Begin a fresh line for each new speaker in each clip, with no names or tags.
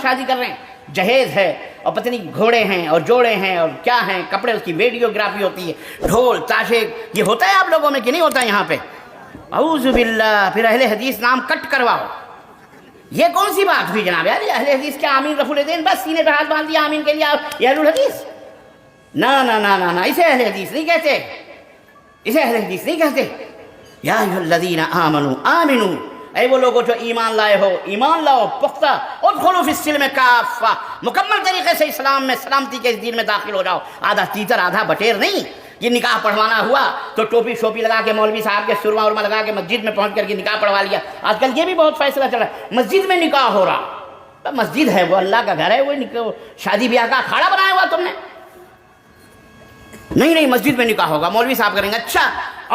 شادی کر رہے ہیں، جہیز ہے اور پتہ نہیں گھوڑے ہیں اور جوڑے ہیں اور کیا ہیں، کپڑے، اس کی ویڈیوگرافی ہوتی ہے، ڈھول تاشے، یہ ہوتا ہے آپ لوگوں میں کہ نہیں ہوتا یہاں پہ؟ اعوذ باللہ. پھر اہل حدیث نام کٹ کرواؤ. یہ کون سی بات ہوئی جناب یار؟ اہل حدیث کیا آمین رفع الدین بس سینے پہ ہاتھ باندھ دیا آمین کے لیے یہ اہل الحدیث؟ نا نا نا نا نا، اسے اہل حدیث نہیں کہتے، اسے اہل حدیث نہیں کہتے. یا ایھا الذین آمنوا آمنوا، اے وہ لوگوں جو ایمان لائے ہو، ایمان لاؤ پختہ. ادخلوا فی السلم کافہ، مکمل طریقے سے اسلام میں، سلامتی کے اس دین میں داخل ہو جاؤ. آدھا تیتر آدھا بٹیر نہیں. یہ نکاح پڑھوانا ہوا تو ٹوپی شوپی لگا کے مولوی صاحب کے سرما ورما لگا کے مسجد میں پہنچ کر کے نکاح پڑھوا لیا. آج کل یہ بھی بہت فیصلہ چل رہا ہے، مسجد میں نکاح ہو رہا. مسجد ہے وہ اللہ کا گھر ہے، وہ شادی بیاہ کا اکھاڑا بنایا ہوا تم نے؟ نہیں مسجد میں نکاح ہوگا، مولوی صاحب کریں گے. اچھا،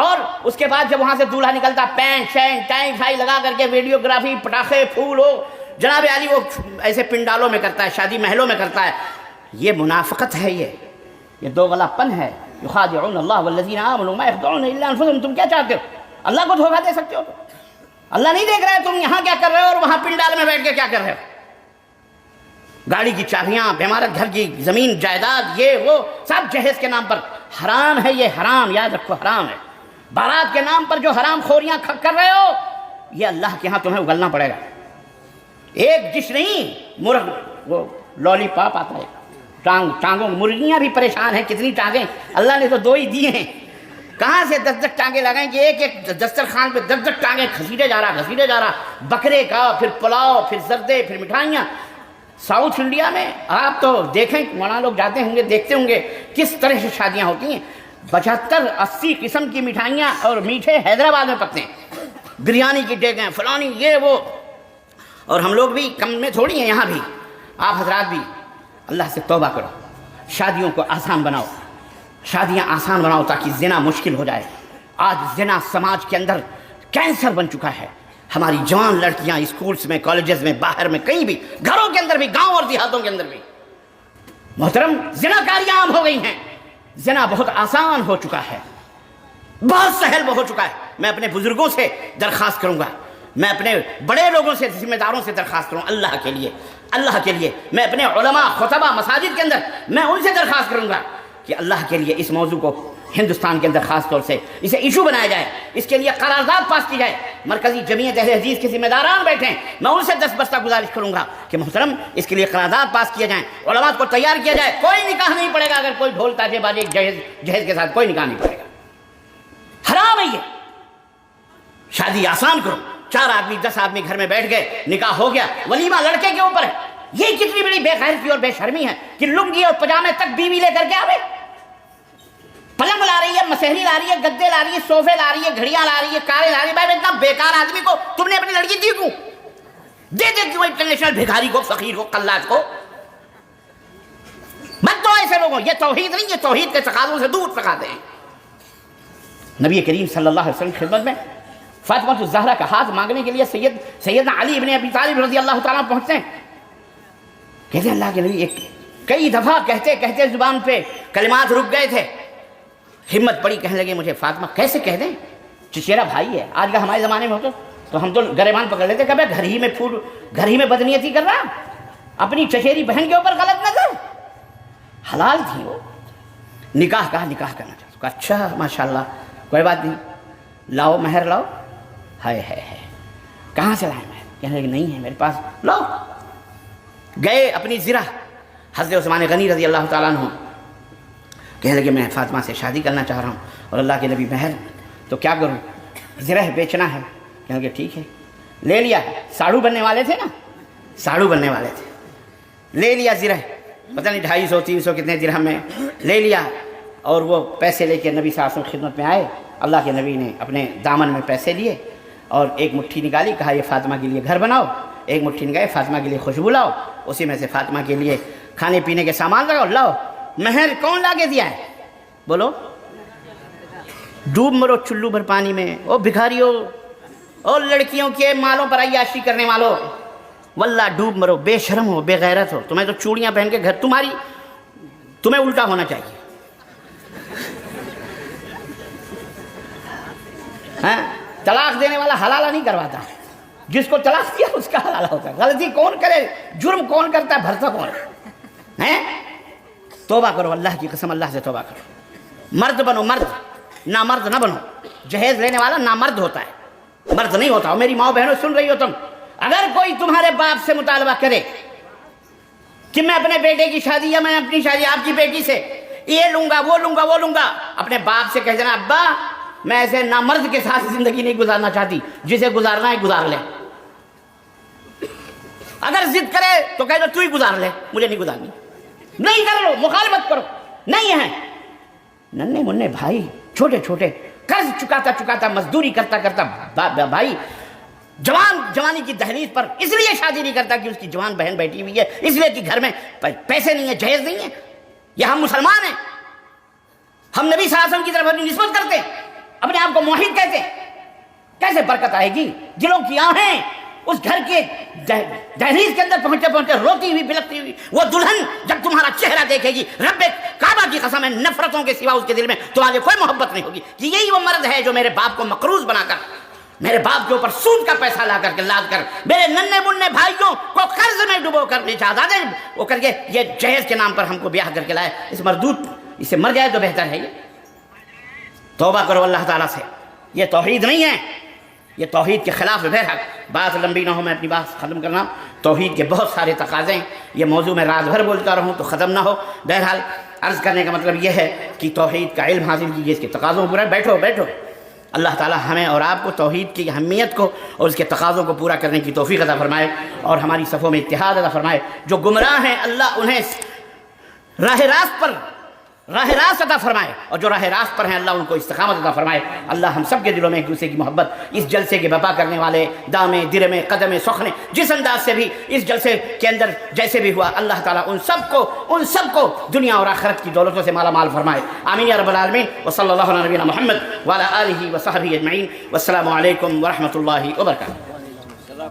اور اس کے بعد جب وہاں سے دولہا نکلتا، پینٹ شینٹ ٹائی شائی لگا کر کے ویڈیوگرافی، پٹاخے پھول ہو، جناب علی وہ ایسے پنڈالوں میں کرتا ہے، شادی محلوں میں کرتا ہے. یہ منافقت ہے، یہ دو غلا پن ہے. یخادعون اللہ والذین آمنوا ما یخدعون الا انفسهم. تم کیا چاہتے ہو؟ اللہ کو دھوکہ دے سکتے ہو؟ اللہ نہیں دیکھ رہا ہے تم یہاں کیا کر رہے ہو اور وہاں پنڈال میں بیٹھ کے کیا کر رہے ہو؟ گاڑی کی چابیاں، عمارت گھر کی زمین جائیداد، یہ وہ سب جہیز کے نام پر. حرام ہے یہ، حرام، یاد رکھو حرام ہے. بارات کے نام پر جو حرام خوریاں کر رہے ہو، یہ اللہ کے ہاں تمہیں اگلنا پڑے گا. ایک ڈش نہیں، مرغ وہ لولی پاپ آتا ہے، ٹانگوں، مرغیاں بھی پریشان ہیں. کتنی ٹانگیں اللہ نے تو دو ہی دیے ہیں، کہاں سے 10 ٹانگیں لگائیں کہ ایک دسترخوان پہ 10 ٹانگیں گھسیٹے جا رہا. بکرے کا، پھر پلاؤ، پھر زردے، پھر مٹھائیاں. ساؤتھ انڈیا میں آپ تو دیکھیں، وہاں لوگ جاتے ہوں گے، دیکھتے ہوں گے کس طرح سے شادیاں ہوتی ہیں. 75-80 قسم کی مٹھائیاں اور میٹھے حیدرآباد میں پکتے ہیں، بریانی کی ڈیگیں، فلانی، یہ وہ. اور ہم لوگ بھی کم میں تھوڑی ہیں، یہاں بھی آپ حضرات بھی اللہ سے توبہ کرو، شادیوں کو آسان بناؤ، شادیاں آسان بناؤ تاکہ زنا مشکل ہو جائے. آج زنا سماج کے اندر کینسر بن چکا ہے. ہماری جوان لڑکیاں اسکولز میں، کالجز میں، باہر میں، کہیں بھی، گھروں کے اندر بھی، گاؤں اور دیہاتوں کے اندر بھی محترم زنا کاریاں عام ہو گئی ہیں. زنا بہت آسان ہو چکا ہے، بہت سہل ہو چکا ہے. میں اپنے بزرگوں سے درخواست کروں گا، میں اپنے بڑے لوگوں سے، ذمہ داروں سے درخواست کروں، اللہ کے لیے میں اپنے علماء، خطبہ مساجد کے اندر میں ان سے درخواست کروں گا کہ اللہ کے لیے اس موضوع کو ہندوستان کے اندر خاص طور سے اسے ایشو بنایا جائے، اس کے لیے قرارداد پاس کی جائے. مرکزی جمعیت اہل حدیث کے ذمہ داران بیٹھیں، میں ان سے دستبستہ گزارش کروں گا کہ محترم اس کے لیے قرارداد پاس کیے جائیں، علماء کو تیار کیا جائے. کوئی نکاح نہیں پڑے گا اگر کوئی ڈھول تاجے باجے جہیز کے ساتھ کوئی نکاح نہیں پڑے گا. حرام ہے یہ. شادی آسان کرو. 4 آدمی 10 آدمی گھر میں بیٹھ گئے، نکاح ہو گیا، ولیمہ لڑکے کے اوپر ہے. یہ کتنی بڑی بے غیرتی اور بے شرمی ہے کہ لنگی اور پجامے تک بیوی لے کر کے آوے. پلنگ لا رہی ہے، مسہری لا رہی ہے، گدے لا رہی ہے، صوفے لا رہی ہے، گھڑیاں لا رہی ہے، کاریں لا رہی ہے. بھائی اتنا بیکار آدمی کو تم نے اپنی لڑکی دی کیوں؟ دے کیوں انٹرنیشنل بھکاری کو، فقیر کو، قلاج کو؟ مت دو ایسے لوگوں. یہ توحید نہیں، یہ توحید کے تقاضوں سے دور تقاضے ہیں. نبی کریم صلی اللہ علیہ وسلم کی خدمت میں فاطمہ الزہرا کا ہاتھ مانگنے کے لیے سیدنا علی ابن ابی طالب رضی اللہ تعالیٰ پہنچتے ہیں. کہتے ہیں اللہ کے نبی کئی دفعہ کہتے کہتے زبان پہ کلمات رک گئے تھے. ہمت پڑی، کہنے لگے مجھے فاطمہ کیسے کہہ دیں، چچیرا بھائی ہے. آج کا ہمارے زمانے میں ہوتا تو ہم تو گریبان پکڑ لیتے کہ گھر ہی میں بدنیتی کر رہا، اپنی چچیری بہن کے اوپر غلط نظر. حلال تھی وہ، نکاح کرنا چاہتا. اچھا ماشاءاللہ، کوئی بات نہیں، لاؤ مہر لاؤ. ہے کہاں سے لائے مہر؟ کہنے لگے نہیں ہے میرے پاس. لاؤ. گئے اپنی زرہ، حضرت عثمان غنی رضی اللہ تعالیٰ عنہ کہنے لگے میں فاطمہ سے شادی کرنا چاہ رہا ہوں اور اللہ کے نبی مہر تو کیا کروں؟ زرہ بیچنا ہے. کہنے لگے ٹھیک ہے. لے لیا. ساڑو بننے والے تھے نا، ساڑو بننے والے تھے. لے لیا زرہ، پتہ نہیں 250-300 کتنے درہم میں لے لیا. اور وہ پیسے لے کے نبی صلی اللہ علیہ وسلم خدمت میں آئے. اللہ کے نبی نے اپنے دامن میں پیسے لیے اور ایک مٹھی نکالی، کہا یہ فاطمہ کے لیے گھر بناؤ. ایک مٹھی نکالی، فاطمہ کے لیے خوشبو لاؤ، اسی میں سے فاطمہ کے لیے کھانے پینے کے سامان لگاؤ. لاؤ. مہر کون لا کے دیا ہے؟ بولو. ڈوب مرو چلو بھر پانی میں، او بھکاریوں، او لڑکیوں کے مالوں پر عیاشی کرنے والوں، واللہ ڈوب مرو. بے شرم ہو، بے غیرت ہو. تمہیں تو چوڑیاں پہن کے گھر، تمہیں الٹا ہونا چاہیے. طلاق دینے والا حلالہ نہیں کرواتا. جس کو طلاق دیا اس کا حلال ہوتا ہے. غلطی کون کرے, جرم کون کرتا ہے, بھرتا کون ہے؟ توبہ کرو, اللہ کی قسم اللہ سے توبہ کرو. مرد بنو, مرد, نامرد نہ بنو. جہیز لینے والا نامرد ہوتا ہے, مرد نہیں ہوتا. اور میری ماں بہنوں سن رہی ہو تم, اگر کوئی تمہارے باپ سے مطالبہ کرے کہ میں اپنے بیٹے کی شادی یا میں اپنی شادی آپ کی بیٹی سے یہ لوں گا وہ لوں گا وہ لوں گا, اپنے باپ سے کہہ دینا ابا میں ایسے نامرد کے ساتھ زندگی نہیں گزارنا چاہتی, جسے گزارنا ہے گزار لے. اگر ضد کرے تو کہہ دو تو ہی گزار لے, مجھے نہیں گزارنی. نہیں کر لو, مخالفت کرو. نہیں ہے ننھے منھے بھائی چھوٹے چھوٹے قرض چکاتا چکاتا مزدوری کرتا کرتا بھائی جوانی کی دہلیز پر اس لیے شادی نہیں کرتا کہ اس کی جوان بہن بیٹھی ہوئی ہے, اس لیے کہ گھر میں پیسے نہیں ہیں, جہیز نہیں ہے. یہ ہم مسلمان ہیں, ہم نبی صلی اللہ علیہ وسلم کی طرف اپنی نسبت کرتے, اپنے آپ کو موحد کہتے. کیسے برکت آئے گی؟ دلوں کی آہیں اس گھر کے دہلیز کے اندر پہنچتے پہنچتے روتی ہوئی بلکتی ہوئی وہ دلہن جب تمہارا چہرہ دیکھے گی, رب کعبہ کی قسم ہے نفرتوں کے سوا اس کے دل میں تمہارے کوئی محبت نہیں ہوگی کہ یہی وہ مرد ہے جو میرے باپ کو مقروض بنا کر, میرے باپ کے اوپر سود کا پیسہ لا کر کے لاد کر میرے ننھے منھے بھائیوں کو قرض میں ڈبو کر نیچے آزادے وہ کر کے یہ جہیز کے نام پر ہم کو بیاہ کر کے لائے. اس مردود اسے مر جائے تو بہتر ہے. یہ توبہ کرو اللہ تعالیٰ سے, یہ توحید نہیں ہے, یہ توحید کے خلاف ہے. بہرحال بات لمبی نہ ہو, میں اپنی بات ختم کرنا. توحید کے بہت سارے تقاضے ہیں, یہ موضوع میں رات بھر بولتا رہوں تو ختم نہ ہو. بہرحال عرض کرنے کا مطلب یہ ہے کہ توحید کا علم حاصل کیجیے, اس کے تقاضوں پورا. بیٹھو بیٹھو, اللہ تعالی ہمیں اور آپ کو توحید کی اہمیت کو اور اس کے تقاضوں کو پورا کرنے کی توفیق عطا فرمائے اور ہماری صفوں میں اتحاد عطا فرمائے. جو گمراہ ہیں اللہ انہیں راہ راست عطا فرمائے, اور جو راہ راست پر ہیں اللہ ان کو استقامت عطا فرمائے. اللہ ہم سب کے دلوں میں ایک دوسرے کی محبت, اس جلسے کے بپا کرنے والے دامے درمے قدمے سخنے جس انداز سے بھی اس جلسے کے اندر جیسے بھی ہوا, اللہ تعالیٰ ان سب کو دنیا اور آخرت کی دولتوں سے مالا مال فرمائے. آمین یا رب العالمین. وصلی اللہ علی نبینا محمد وعلی آلہ وصحبہ اجمعین. والسلام علیکم ورحمۃ اللہ وبرکاتہ.